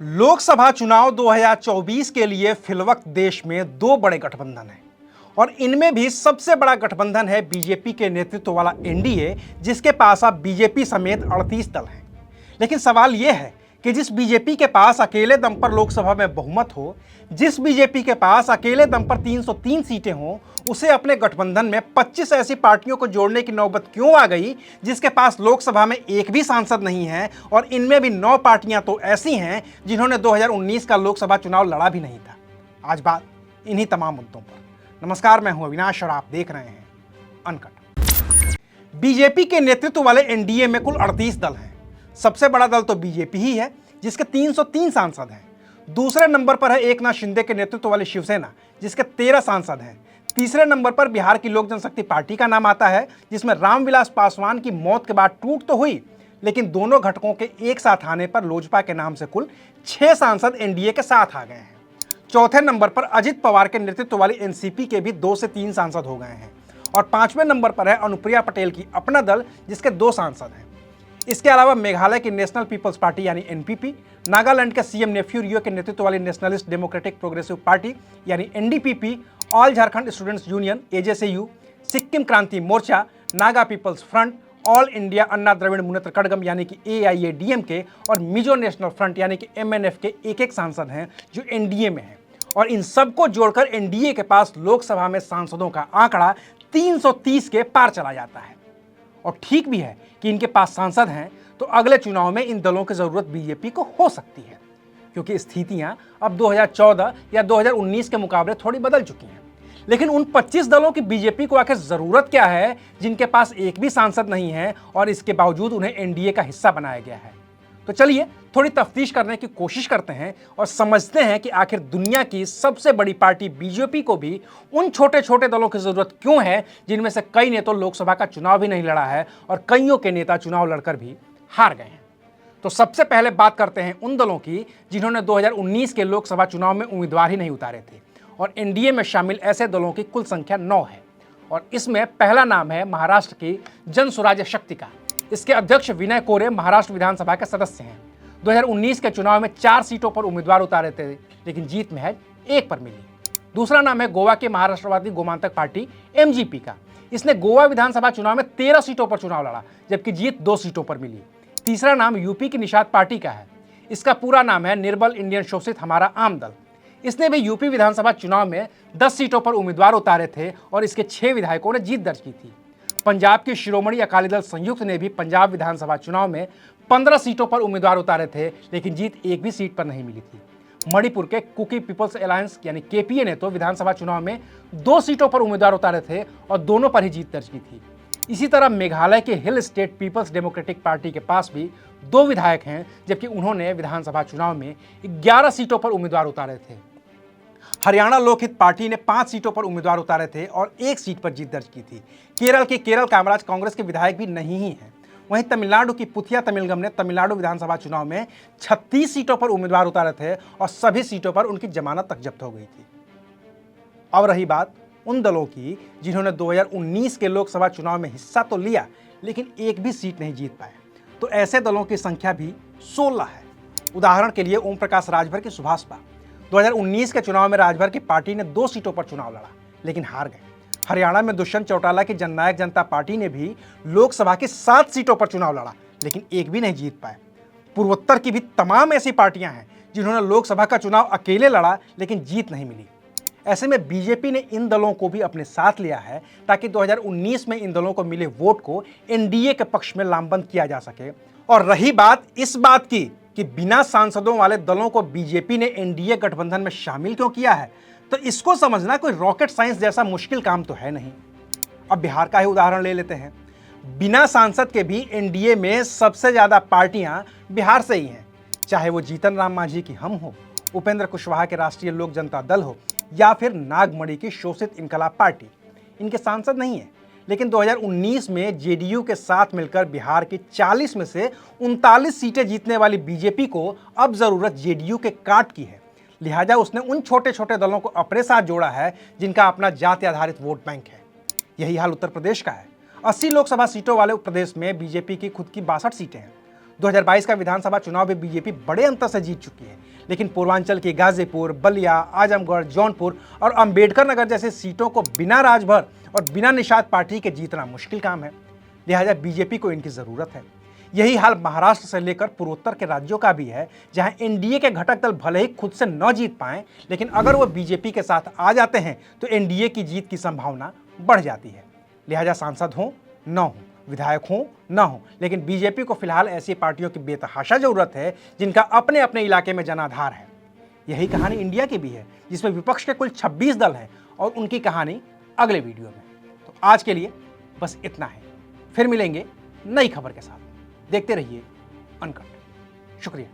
लोकसभा चुनाव 2024 के लिए फिलवक्त देश में दो बड़े गठबंधन हैं और इनमें भी सबसे बड़ा गठबंधन है बीजेपी के नेतृत्व वाला एनडीए, जिसके पास अब बीजेपी समेत 38 दल हैं। लेकिन सवाल यह है कि जिस बीजेपी के पास अकेले दम पर लोकसभा में बहुमत हो, जिस बीजेपी के पास अकेले दम पर 303 सीटें हों, उसे अपने गठबंधन में 25 ऐसी पार्टियों को जोड़ने की नौबत क्यों आ गई जिसके पास लोकसभा में एक भी सांसद नहीं है, और इनमें भी 9 पार्टियां तो ऐसी हैं जिन्होंने 2019 का लोकसभा चुनाव लड़ा भी नहीं था। आज बात इन्हीं तमाम मुद्दों पर। नमस्कार, मैं हूं अविनाश और आप देख रहे हैं अनकट। बीजेपी के नेतृत्व वाले एनडीए में कुल 38 दल हैं। सबसे बड़ा दल तो बीजेपी ही है, जिसके 303 सांसद हैं। दूसरे नंबर पर है एकनाथ शिंदे के नेतृत्व वाली शिवसेना, जिसके 13 सांसद हैं। तीसरे नंबर पर बिहार की लोक जनशक्ति पार्टी का नाम आता है, जिसमें रामविलास पासवान की मौत के बाद टूट तो हुई, लेकिन दोनों घटकों के एक साथ आने पर लोजपा के नाम से कुल 6 सांसद एनडीए के साथ आ गए हैं। चौथे नंबर पर अजित पवार के नेतृत्व वाली एनसीपी के भी 2 से 3 सांसद हो गए हैं। और 5वें नंबर पर है अनुप्रिया पटेल की अपना दल, जिसके 2 सांसद हैं। इसके अलावा मेघालय की नेशनल पीपल्स पार्टी यानी एनपीपी, नागालैंड के सीएम नेफ्यू रियो के नेतृत्व वाली नेशनलिस्ट डेमोक्रेटिक प्रोग्रेसिव पार्टी यानी NDPP, All Jharkhand Students Union AJSU, Sikkim Kranti Morcha, Naga People's Front, All India Anna Dravida Munnetra Kazhagam यानी कि एआईएडीएमके और मिजो नेशनल फ्रंट यानी कि एमएनएफ के एक सांसद हैं जो एनडीए में हैं। और इन सबको जोड़कर एनडीए के पास लोकसभा में सांसदों का आंकड़ा 330 के पार चला जाता है। और ठीक भी है कि इनके पास सांसद हैं, तो अगले चुनाव में इन दलों की जरूरत बीजेपी को हो सकती है, क्योंकि स्थितियां अब 2014 या 2019 के मुकाबले थोड़ी बदल चुकी हैं। लेकिन उन 25 दलों की बीजेपी को आखिर जरूरत क्या है जिनके पास एक भी सांसद नहीं है और इसके बावजूद उन्हें एनडीए का हिस्सा बनाया गया है? तो चलिए थोड़ी तफ्तीश करने की कोशिश करते हैं और समझते हैं कि आखिर दुनिया की सबसे बड़ी पार्टी बीजेपी को भी उन छोटे छोटे दलों की जरूरत क्यों है, जिनमें से कई ने तो लोकसभा का चुनाव भी नहीं लड़ा है और कईयों के नेता चुनाव लड़कर भी हार गए हैं। तो सबसे पहले बात करते हैं उन दलों की जिन्होंने 2019 के लोकसभा चुनाव में उम्मीदवार ही नहीं उतारे थे। और एनडीए में शामिल ऐसे दलों की कुल संख्या 9 है। और इसमें पहला नाम है महाराष्ट्र की जन स्वराज्य शक्ति का। इसके अध्यक्ष विनय कोरे महाराष्ट्र विधानसभा के सदस्य हैं। 2019 के चुनाव में 4 सीटों पर उम्मीदवार उतारे थे, लेकिन जीत महज 1 पर मिली। दूसरा नाम है गोवा के महाराष्ट्रवादी गोमांतक पार्टी एमजीपी का। इसने गोवा विधानसभा चुनाव में 13 सीटों पर चुनाव लड़ा, जबकि जीत 2 सीटों पर मिली। तीसरा नाम यूपी की निषाद पार्टी का है। इसका पूरा नाम है निर्बल इंडियन शोषित हमारा आम दल। इसने भी यूपी विधानसभा चुनाव में 10 सीटों पर उम्मीदवार उतारे थे और इसके 6 विधायकों ने जीत दर्ज की थी। पंजाब की शिरोमणि अकाली दल संयुक्त ने भी पंजाब विधानसभा चुनाव में 15 सीटों पर उम्मीदवार उतारे थे, लेकिन जीत एक भी सीट पर नहीं मिली थी। मणिपुर के कुकी पीपल्स अलायंस यानी केपीए ने तो विधानसभा चुनाव में 2 सीटों पर उम्मीदवार उतारे थे और दोनों पर ही जीत दर्ज की थी। इसी तरह मेघालय के हिल स्टेट पीपल्स डेमोक्रेटिक पार्टी के पास भी 2 विधायक हैं, जबकि उन्होंने विधानसभा चुनाव में 11 सीटों पर उम्मीदवार उतारे थे। हरियाणा लोकहित पार्टी ने 5 सीटों पर उम्मीदवार उतारे थे और 1 सीट पर जीत दर्ज की थी। केरल के केरल कामराज कांग्रेस के विधायक भी नहीं ही हैं। वहीं तमिलनाडु की पुथिया तमिलगम ने तमिलनाडु विधानसभा चुनाव में 36 सीटों पर उम्मीदवार उतारे थे और सभी सीटों पर उनकी जमानत तक जब्त हो गई थी। अब रही बात उन दलों की जिन्होंने 2019 के लोकसभा चुनाव में हिस्सा तो लिया, लेकिन एक भी सीट नहीं जीत पाए। तो ऐसे दलों की संख्या भी 16 है। उदाहरण के लिए ओम प्रकाश राजभर की सुभाषपा। 2019 के चुनाव में राजभर की पार्टी ने 2 सीटों पर चुनाव लड़ा, लेकिन हार गए। हरियाणा में दुष्यंत चौटाला की जननायक जनता पार्टी ने भी लोकसभा की 7 सीटों पर चुनाव लड़ा, लेकिन एक भी नहीं जीत पाए। पूर्वोत्तर की भी तमाम ऐसी पार्टियां हैं जिन्होंने लोकसभा का चुनाव अकेले लड़ा, लेकिन जीत नहीं मिली। ऐसे में बीजेपी ने इन दलों को भी अपने साथ लिया है ताकि 2019 में इन दलों को मिले वोट को एनडीए के पक्ष में लामबंद किया जा सके। और रही बात इस बात की कि बिना सांसदों वाले दलों को बीजेपी ने एनडीए गठबंधन में शामिल क्यों किया है, तो इसको समझना कोई रॉकेट साइंस जैसा मुश्किल काम तो है नहीं। अब बिहार का ही उदाहरण ले लेते हैं। बिना सांसद के भी एनडीए में सबसे ज्यादा पार्टियां बिहार से ही हैं, चाहे वो जीतन राम मांझी की हम हो, उपेंद्र कुशवाहा के राष्ट्रीय लोक जनता दल हो या फिर नागमणि की शोषित इनकलाब पार्टी। इनके सांसद नहीं है, लेकिन 2019 में जेडीयू के साथ मिलकर बिहार की 40 में से 39 सीटें जीतने वाली बीजेपी को अब जरूरत जेडीयू के काट की है। लिहाजा उसने उन छोटे छोटे दलों को अपने साथ जोड़ा है जिनका अपना जाति आधारित वोट बैंक है। यही हाल उत्तर प्रदेश का है। 80 लोकसभा सीटों वाले उत्तर प्रदेश में बीजेपी की खुद की 62 सीटें हैं। 2022 का विधानसभा चुनाव भी बीजेपी बड़े अंतर से जीत चुकी है, लेकिन पूर्वांचल के गाजीपुर, बलिया, आजमगढ़, जौनपुर और अंबेडकर नगर जैसे सीटों को बिना राजभर और बिना निषाद पार्टी के जीतना मुश्किल काम है। लिहाजा बीजेपी को इनकी जरूरत है। यही हाल महाराष्ट्र से लेकर पूर्वोत्तर के राज्यों का भी है, जहां एनडीए के घटक दल भले ही खुद से न जीत पाएं, लेकिन अगर वो बीजेपी के साथ आ जाते हैं तो एनडीए की जीत की संभावना बढ़ जाती है। लिहाजा सांसद हो न हो, विधायक हो न हो, लेकिन बीजेपी को फिलहाल ऐसी पार्टियों की बेतहाशा जरूरत है जिनका अपने अपने इलाके में जनाधार है। यही कहानी इंडिया की भी है, जिसमें विपक्ष के कुल 26 दल हैं और उनकी कहानी अगले वीडियो में। तो आज के लिए बस इतना है, फिर मिलेंगे नई खबर के साथ। देखते रहिए अनकट। शुक्रिया।